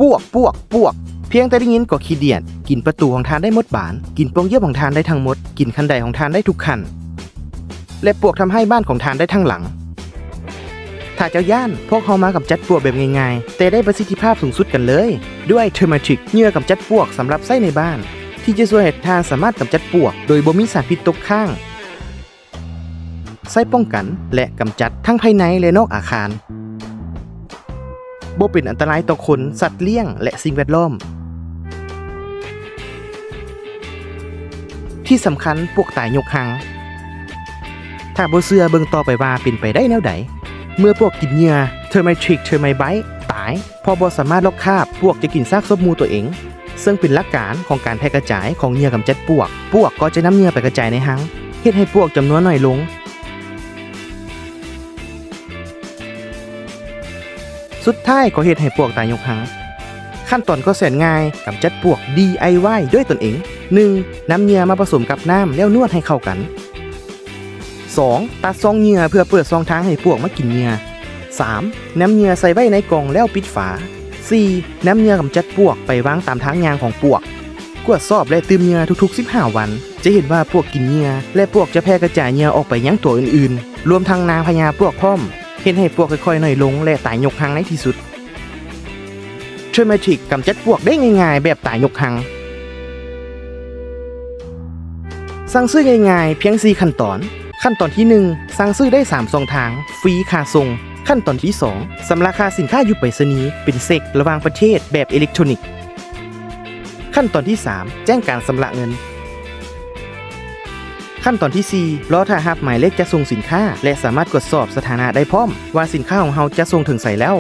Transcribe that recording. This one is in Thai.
ปวกเพียงแต่ได้ยินก็ขี้เดียดกินประตูของทานได้หมดบานกินโปงเยี่ยมของทานได้ทั้งหมดกินคันใดของทานได้ทุกคันและปวกทำให้บ้านของทานได้ทั้งหลังถ้าเจ้าย่านพวกเขามากับจัดปวกแบบง่ายๆแต่ได้ประสิทธิภาพสูงสุดกันเลยด้วยเทอร์มาทิกเหยื่อกับจัดปวกสำหรับใช้ในบ้านที่จะช่วยให้ทานสามารถกำจัดปวกโดยบ่มีสารพิษตกค้างใช้ป้องกันและกำจัดทั้งภายในและนอกอาคารบ่เป็นอันตรายต่อคนสัตว์เลี้ยงและสิ่งแวดล้อมที่สำคัญพวกตายยกหังถ้าบ่เชื่อเบิ่งต่อไปว่าเป็นไปได้แนวใดเมื่อพวกกินเหยื่อเทอร์ไมทริกเทอร์ไมไบต์ตายพอบ่สามารถลอกคราบพวกจะกินซากศพหมู่ตัวเองซึ่งเป็นหลักการของการแพร่กระจายของเหยื่อกำจัดปวกก็จะนำเหยื่อไปกระจายในหังเฮ็ดให้ปวกจำนวนน้อยลงสุดท้ายก็เฮ็ดให้ปวกตายยกหังขั้นตอนก็แสนง่ายกำจัดปวก DIY ด้วยตนเอง 1. นำเหยื่อมาผสมกับน้ำแล้วนวดให้เข้ากัน 2. ตัดซองเหยื่อเพื่อเปิดซองทางให้ปวกมากินเหยื่อ 3. นำเหยื่อใส่ไว้ในกล่องแล้วปิดฝา 4. นำเหยื่อกำจัดปวกไปวางตามทางยางของปวกกวดสอบและตื่มเหยื่อทุกๆ15วันจะเห็นว่าปวกกินเหยื่อและปวกจะแพร่กระจายเหยื่อออกไปยังตัวอื่นๆรวมทั้งนางพญาปวกพร้อมเห็นให้ปวกค่อยๆน้อยลงและตายยกหังในที่สุดเทอร์มาทิกกำจัดปวกได้ง่ายๆแบบตายยกหังสั่งซื้อง่ายๆเพียง4ขั้นตอนขั้นตอนที่1สั่งซื้อได้3ช่องทางฟรีค่าส่งขั้นตอนที่2สำราคาสินค้าอยู่ไปรษณีย์เป็นเซ็กระหว่างประเทศแบบอิเล็กทรอนิกส์ขั้นตอนที่3แจ้งการชำระเงินขั้นตอนที่4รอถ้ารับหมายเลขจะส่งสินค้าและสามารถตรวจสอบสถานะได้พร้อมว่าสินค้าของเราจะส่งถึงไสแล้ว